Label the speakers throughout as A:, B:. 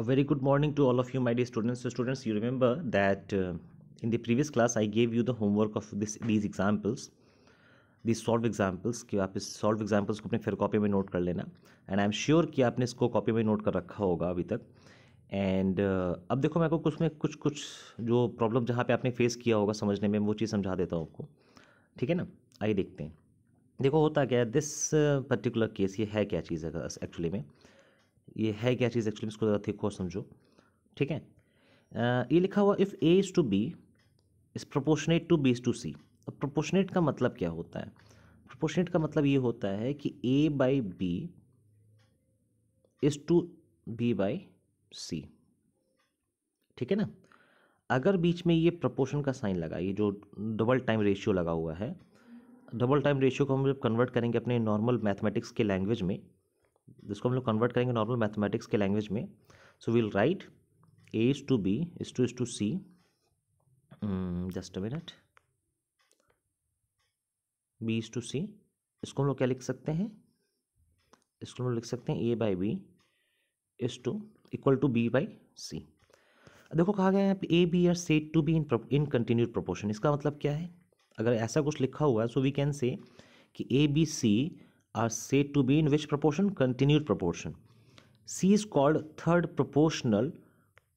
A: A very good morning to all of you, my dear students. So, students, you remember that in the previous class I gave you the homework of these examples, these solved examples कि आप इस solved examples को अपने फिर copy में note कर लेना. And I am sure कि आपने इसको कॉपी में नोट कर रखा होगा अभी तक. एंड अब देखो, मैं आपको कुछ में कुछ जो प्रॉब्लम जहाँ पे आपने फेस किया होगा समझने में, वो चीज़ समझा देता हूँ आपको. ठीक है ना? आइए देखते हैं. देखो होता क्या है, दिस पर्टिकुलर केस, ये है क्या चीज़ है एक्चुअली में, ये है क्या चीज़ एक्चुअली, इसको ज़रा ठीक हो समझो. ठीक है. ये लिखा हुआ if A is to B is proportionate to B is to C. अब प्रोपोर्शनेट का मतलब क्या होता है? प्रोपोर्शनेट का मतलब ये होता है कि A by B is to B by C. ठीक है ना? अगर बीच में ये प्रोपोर्शन का साइन लगा, ये जो डबल टाइम रेशियो लगा हुआ है, डबल टाइम रेशियो को हम जब कन्वर्ट करेंगे अपने नॉर्मल मैथमेटिक्स के लैंग्वेज में, जिसको हम लोग कन्वर्ट करेंगे नॉर्मल मैथमेटिक्स के लैंग्वेज में, so will write A is to B is to C. Just a minute. B is to C, इसको हम लोग क्या लिख सकते हैं? इसको हम लोग लिख सकते हैं A by B is to equal to B by C. देखो कहा गया है यहाँ पे A B are said to be in continued proportion. इसका मतलब क्या है? अगर ऐसा कुछ लिखा हुआ है, सो वी कैन से कि A B C are said to be in which proportion? Continued proportion. C is called third proportional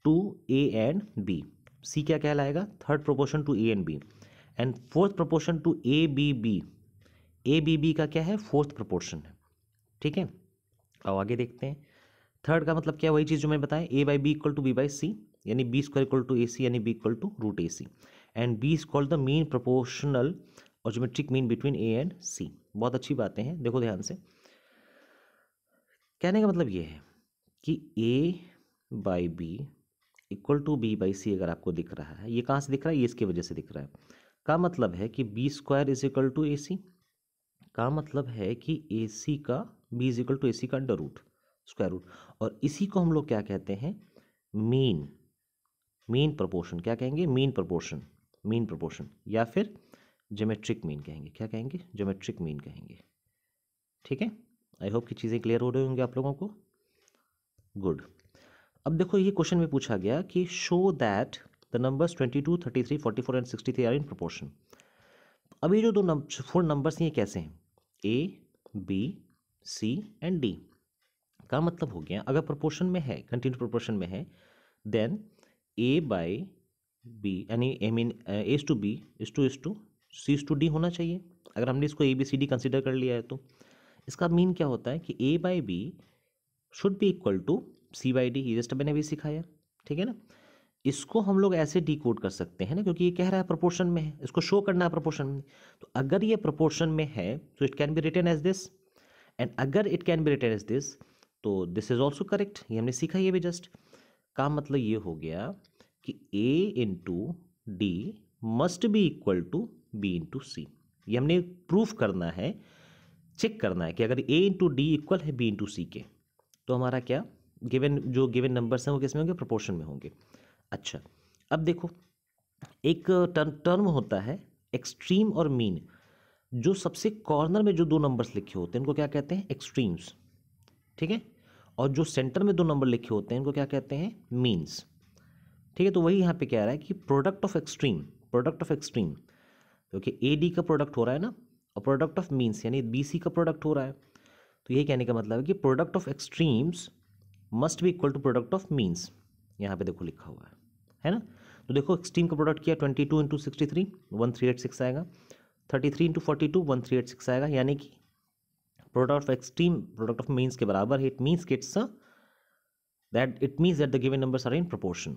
A: to A and B. C क्या कहलाएगा? Third proportion to A and B. And fourth proportion to A B B. A B B का क्या है? Fourth proportion है. ठीक है. अब आगे देखते हैं. थर्ड का मतलब क्या है? वही चीज़ जो मैं बताया, A by B equal to B by C, यानी B square equal to A C, यानी B equal to root A C. And B is called the mean proportional or geometric mean between A and C. बहुत अच्छी बातें हैं, देखो ध्यान से. कहने का मतलब ये है कि A by B equal to B by C अगर आपको दिख रहा है, ये कहाँ से दिख रहा है? ये इसकी वजह से दिख रहा है. का मतलब है कि B square is equal to A C. का मतलब है कि ए सी का B is equal to A C का अंडर रूट स्क्वायर रूट. और इसी को हम लोग क्या कहते हैं? Mean proportion. क्या कहेंगे? मीन प्रोपोर्शन या फिर ज्योमेट्रिक मीन कहेंगे. क्या कहेंगे? ज्योमेट्रिक मीन कहेंगे. ठीक है. आई होप कि चीज़ें क्लियर हो रही होंगी आप लोगों को. गुड. अब देखो, ये क्वेश्चन में पूछा गया कि show that the numbers 22, 33, 44 and 63 are in proportion. अब ये जो फोर नंबर्स हैं, ये कैसे हैं? A B C and D. का मतलब हो गया, अगर प्रोपोर्शन में है, कंटिन्यूस प्रोपोर्शन में है, देन ए बाई बी, यानी I mean A is to B is to C is to D होना चाहिए. अगर हमने इसको A B C D consider कर लिया है तो इसका मीन क्या होता है कि A by B should be equal to C by D. ये जस्ट मैंने अभी सिखाया. ठीक है ना? इसको हम लोग ऐसे डिकोड कर सकते हैं ना, क्योंकि ये कह रहा है प्रोपोर्शन में है, इसको शो करना है प्रोपोर्शन में. तो अगर ये प्रोपोर्शन में है तो it can be written as this. And अगर it can be written as this, तो दिस इज ऑल्सो करेक्ट. ये हमने सीखा, ये भी जस्ट. का मतलब ये हो गया कि a into D must be equal to B into C. ये हमने प्रूफ करना है, चेक करना है कि अगर a इंटू डी इक्वल है b इंटू सी के, तो हमारा क्या गिवन नंबर्स हैं वो किस में होंगे? प्रोपोर्शन में होंगे. अच्छा, अब देखो, एक टर्म होता है एक्सट्रीम और मीन. जो सबसे कॉर्नर में जो दो नंबर्स लिखे होते हैं उनको क्या कहते हैं? एक्सट्रीम्स. ठीक है. और जो सेंटर में दो नंबर लिखे होते हैं उनको क्या कहते हैं? मीन्स. ठीक है. तो वही यहाँ पे कह रहा है कि प्रोडक्ट ऑफ एक्सट्रीम, क्योंकि ए डी का प्रोडक्ट हो रहा है ना, और प्रोडक्ट ऑफ मीन्स यानी बी सी का प्रोडक्ट हो रहा है. तो यही कहने का मतलब है कि product of extremes must be equal to product of means. यहाँ पे देखो लिखा हुआ है ना. तो देखो, एक्सट्रीम का प्रोडक्ट किया 22 इंटू 63, 1386 आएगा. 33 इंटू 42, 1386 आएगा. यानी कि product of extreme product of means के बराबर है. It means that the given numbers are in proportion.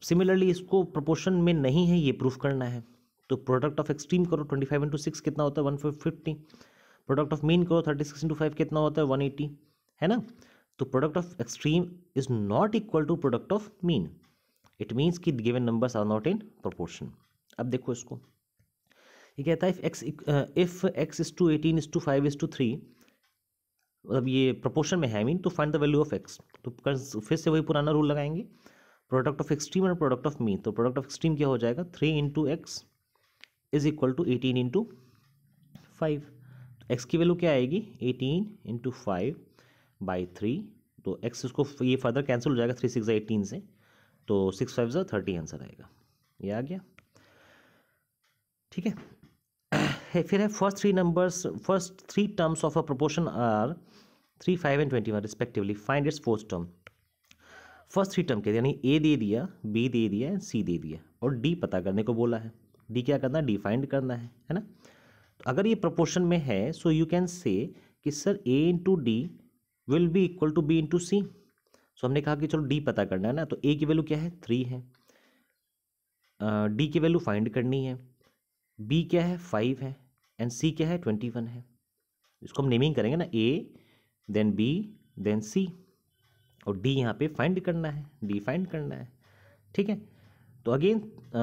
A: Similarly इसको प्रोपोर्शन में नहीं है, ये प्रूफ करना है. तो प्रोडक्ट ऑफ एक्सट्रीम करो, 25 इंटू 6 कितना होता है? 150. प्रोडक्ट ऑफ मीन करो, 36 इंटू 5 कितना होता है? 180. है ना? तो product of extreme is not equal to product of mean. It means कि given numbers are not in proportion. अब देखो इसको, ये कहता है if X is to 18 is to 5 is to 3, मतलब ये प्रोपोर्शन में है, आई मीन, तो find the value of X. तो फिर से वही पुराना रूल लगाएंगे, प्रोडक्ट ऑफ एक्सट्रीम और प्रोडक्ट ऑफ मीन. तो प्रोडक्ट ऑफ एक्सट्रीम क्या हो जाएगा? 3 into x is equal to 18 into 5. X की वैल्यू क्या आएगी? 18 इंटू 5 बाई 3 तो x इसको ये फर्दर कैंसिल हो जाएगा, 3 6 18 से, तो 6 5 30 आंसर आएगा। ये आ गया, ठीक है। फिर है first three terms of a proportion are 3 5 and 21 respectively, find its fourth term. First three term के यानी ए दे दिया, बी दे दिया एंड सी दे दिया और डी पता करने को बोला है। डी क्या करना है, डी फाइंड करना है ना। तो अगर ये प्रोपोर्शन में है सो यू कैन से कि sir A into D will be equal to B into C. So हमने कहा कि चलो डी पता करना है ना, तो ए की वैल्यू क्या है 3 है, डी की वैल्यू फाइंड करनी है, बी क्या है 5 है एंड सी क्या है 21 है। इसको हम नेमिंग करेंगे ना, ए देन बी देन सी, और डी यहाँ पे फाइंड करना है, डी फाइंड करना है, ठीक है। तो अगेन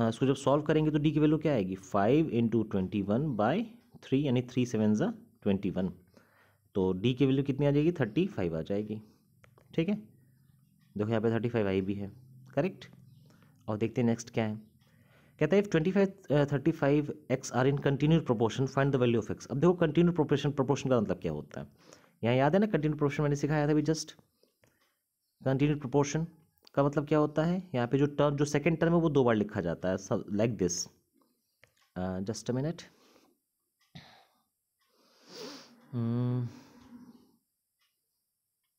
A: इसको जब सॉल्व करेंगे तो डी की वैल्यू क्या आएगी 5 इंटू 21/3 यानी 3 7 21, तो डी की वैल्यू कितनी आ जाएगी 35 आ जाएगी, ठीक है। देखो यहाँ पे 35 आई भी है, करेक्ट। और देखते हैं नेक्स्ट क्या है, कहता है if 25 35 x are in continued proportion find the value of x। अब देखो कंटिन्यूड प्रोपोर्शन का मतलब क्या होता है, यहाँ याद है ना कंटिन्यूड प्रोपोर्शन मैंने सिखाया था अभी जस्ट। कंटिन्यूड प्रोपोर्शन का मतलब क्या होता है, यहाँ पे जो सेकंड टर्म है वो 2 बार लिखा जाता है, like this. Just a minute,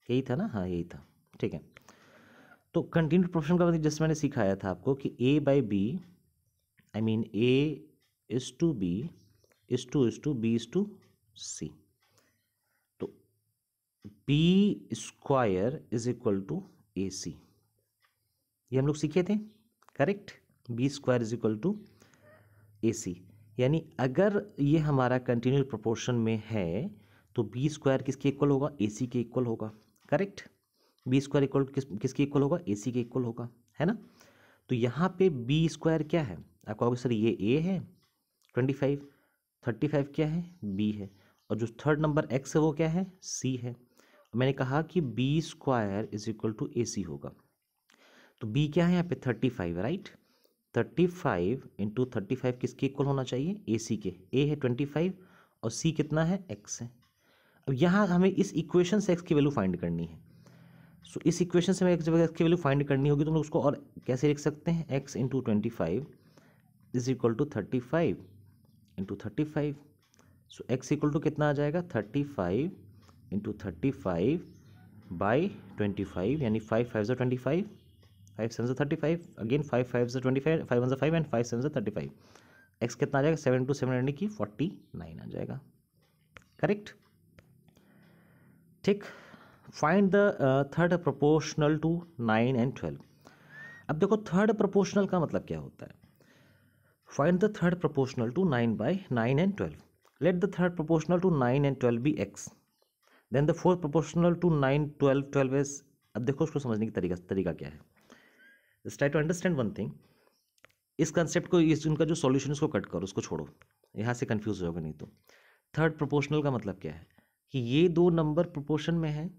A: यही था ना, हाँ यही था, ठीक है। तो कंटिन्यूड प्रोपोर्शन का मतलब जस्ट मैंने सिखाया था आपको कि a by B, I mean a is to b is to b is to c, तो b square is equal to A C, ये हम लोग सीखे थे, correct. B square is equal to A C, यानी अगर ये हमारा कंटिन्यूड प्रोपोर्शन में है तो बी स्क्वायर किसके इक्वल होगा, ए सी के इक्वल होगा, करेक्ट। बी स्क्वायर इक्वल किसके इक्वल होगा, ए सी के इक्वल होगा, है ना। तो यहाँ पे बी स्क्वायर क्या है, आप कहोगे सर ये ए है 25, 35 क्या है बी है, और जो थर्ड नंबर एक्स है वो क्या है सी है। मैंने कहा कि B square is equal to A C होगा, तो बी क्या है यहाँ पे 35, राइट। 35 इंटू 35 किसके इक्वल होना चाहिए, ए सी के, ए है 25 और सी कितना है एक्स है। अब यहाँ हमें इस इक्वेशन से एक्स की वैल्यू फाइंड करनी है। सो इस इक्वेशन से हमें एक्स की वैल्यू फाइंड करनी होगी, तो हम उसको और कैसे लिख सकते हैं, x into 25 is equal to 35 into 35। So x equal to कितना आ जाएगा 35 इंटू 35/25, यानी 5 5 25, 5 7 35, अगेन 5 5 25, 5 1 5 एंड 5 7 35। एक्स कितना आ जाएगा 7 2 7 यानी कि 49 आ जाएगा, करेक्ट, ठीक। Find the third proportional to 9 and 12। अब देखो थर्ड प्रोपोर्शनल का मतलब क्या होता है, find the third proportional to 9/9 and 12। Let the third proportional to 9 and 12 be x, then the fourth proportional to 9 12 is. अब देखो उसको समझने की तरीका क्या है, just try to understand one thing. इस कंसेप्ट को, इस उनका जो सॉल्यूशन उसको कट करो, उसको छोड़ो, यहाँ से कंफ्यूज हो जाओगे नहीं तो। थर्ड प्रोपोर्शनल का मतलब क्या है कि ये 2 नंबर प्रोपोर्शन में है,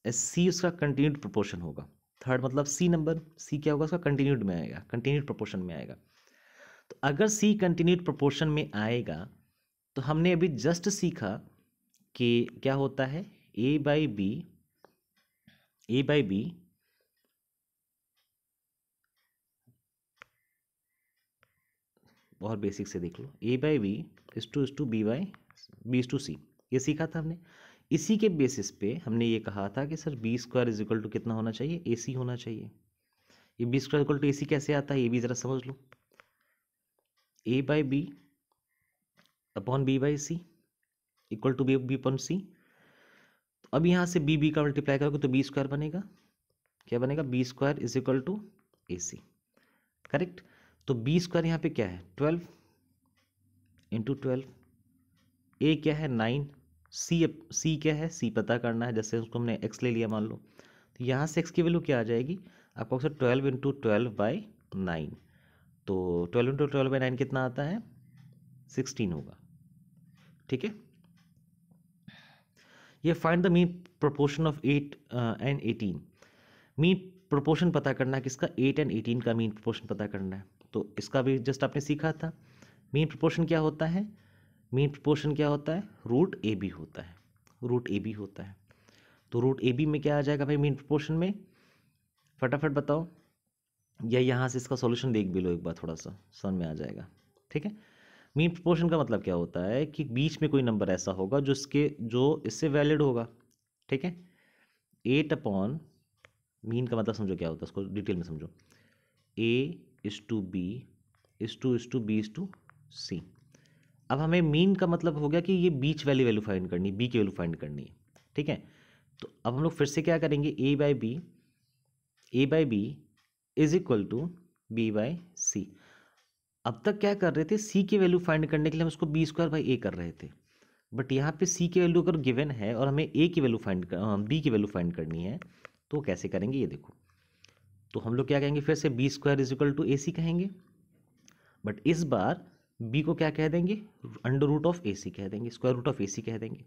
A: सी उसका कंटिन्यूड प्रोपोर्शन होगा। थर्ड मतलब सी नंबर, सी क्या होगा उसका कंटिन्यूड में आएगा, कंटिन्यूड प्रोपोर्शन में आएगा। तो अगर सी कंटिन्यूड प्रोपोर्शन में आएगा तो हमने अभी जस्ट सीखा कि क्या होता है ए बाई बी बहुत बेसिक से देख लो, ए by B is to B is to C, ये सीखा था हमने। इसी के बेसिस पे हमने ये कहा था कि sir b square is equal to कितना होना चाहिए, ए सी होना चाहिए। ये b square equal to A c कैसे आता है ये भी ज़रा समझ लो, ए by b upon b by c equal to b upon c. अब यहाँ से बी का मल्टीप्लाई करोगे तो बी स्क्वायर बनेगा, क्या बनेगा B square is equal to A C, correct. तो बी स्क्वायर यहाँ पे क्या है 12 इंटू 12, ए क्या है 9, सी क्या है सी पता करना है, जैसे उसको हमने एक्स ले लिया मान लो, तो यहाँ से एक्स की वैल्यू क्या आ जाएगी आपको, अक्सर 12 इंटू 12/9, तो 12 इंटू 12/9 कितना आता है 16 होगा, ठीक है। ये find the mean proportion of 8 and 18। Mean proportion पता करना है किसका, 8 एंड 18 का मीन प्रोपोर्शन पता करना है। तो इसका भी जस्ट आपने सीखा था, मीन प्रोपोर्शन क्या होता है, मीन प्रोपोर्शन क्या होता है रूट ए बी होता है, रूट ए बी होता है। तो रूट ए बी में क्या आ जाएगा भाई मीन प्रोपोर्शन में, फटाफट बताओ, या यहाँ से इसका सॉल्यूशन देख भी लो एक बार, थोड़ा सा समझ में आ जाएगा। ठीक है, मीन प्रोपोर्शन का मतलब क्या होता है कि बीच में कोई नंबर ऐसा होगा जो इससे वैलिड होगा। ठीक है, 8 मीन का मतलब समझो क्या होता है, उसको डिटेल में समझो। A/B B/B C। अब हमें मीन का मतलब हो गया कि ये बीच वाली वैल्यू फाइंड करनी है, बी की वैल्यू फाइंड करनी है। ठीक है, तो अब हम लोग फिर से क्या करेंगे, A/B is equal to B/C। अब तक क्या कर रहे थे, सी की वैल्यू फाइंड करने के लिए हम उसको B² कर रहे थे, बट यहाँ पे सी की वैल्यू अगर गिवन है और हमें बी की वैल्यू फाइंड करनी है, तो कैसे करेंगे ये देखो। तो हम लोग क्या कहेंगे, फिर से B² is equal to AC कहेंगे, बट इस बार b को क्या कह देंगे, अंडर रूट ऑफ AC कह देंगे, स्क्वायर रूट ऑफ AC कह देंगे।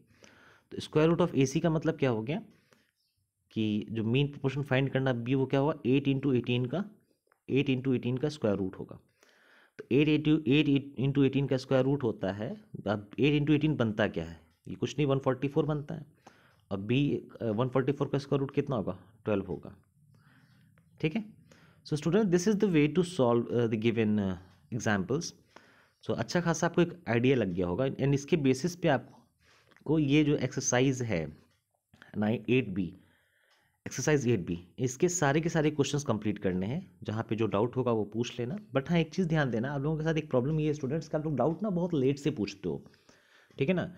A: तो स्क्वायर रूट ऑफ AC का मतलब क्या हो गया कि जो मीन प्रोपोर्शन फाइंड करना b वो क्या होगा, 8 इंटू 18 का स्क्वायर रूट होगा। तो 8 इंटू 18 का स्क्वायर रूट होता है, अब 8 इंटू 18 बनता क्या है, ये कुछ नहीं 144 बनता है। अब b 144 का स्क्वायर रूट कितना होगा, 12 होगा। ठीक है, so student this is the way to solve the given examples. So अच्छा खासा आपको एक आइडिया लग गया होगा, एंड इसके बेसिस पे आपको ये जो एक्सरसाइज है 8B, एक्सरसाइज 8B, इसके सारे के सारे क्वेश्चंस कंप्लीट करने हैं। जहाँ पे जो डाउट होगा वो पूछ लेना, बट हाँ एक चीज़ ध्यान देना, आप लोगों के साथ एक प्रॉब्लम ये है स्टूडेंट्स का, आप लोग डाउट ना बहुत लेट से पूछते हो। ठीक है ना,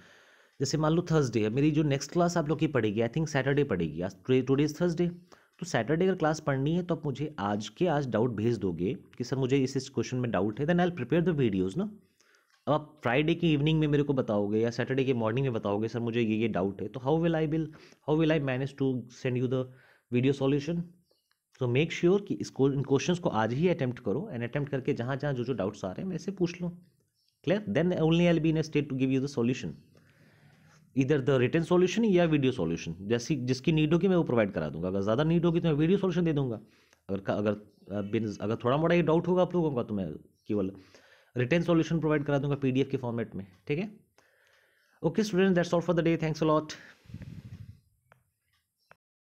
A: जैसे मान लो थर्सडे है, मेरी जो नेक्स्ट क्लास आप लोग की पड़ेगी, आई थिंक सैटरडे पड़ेगी, आज टुडे इज थर्सडे, तो सैटरडे अगर क्लास पढ़नी है तो आप मुझे आज डाउट भेज दोगे कि सर मुझे इस क्वेश्चन में डाउट है, then I will prepare the videos ना। अब आप फ्राइडे की इवनिंग में मेरे को बताओगे या सैटरडे के मॉर्निंग में बताओगे सर मुझे ये डाउट है, तो how will I manage to send you the video solution. So make sure कि इसको इन क्वेश्चंस को आज ही अटेम्प्ट करो, एंड अटेम्प्ट करके जहाँ जहाँ जो डाउट्स आ रहे हैं मेरे से पूछ लो। Clear, then only I will be in a state to give you the solution, इधर द रिटन सॉल्यूशन या वीडियो सॉल्यूशन, जैसी जिसकी नीड होगी मैं वो प्रोवाइड करा दूंगा। अगर ज़्यादा नीड होगी तो मैं वीडियो सॉल्यूशन दे दूंगा, अगर थोड़ा मोड़ा ये डाउट होगा आप लोगों का तो मैं केवल रिटन सॉल्यूशन प्रोवाइड करा दूंगा PDF के फॉर्मेट में। ठीक है, okay student, that's all for the day, thanks a lot.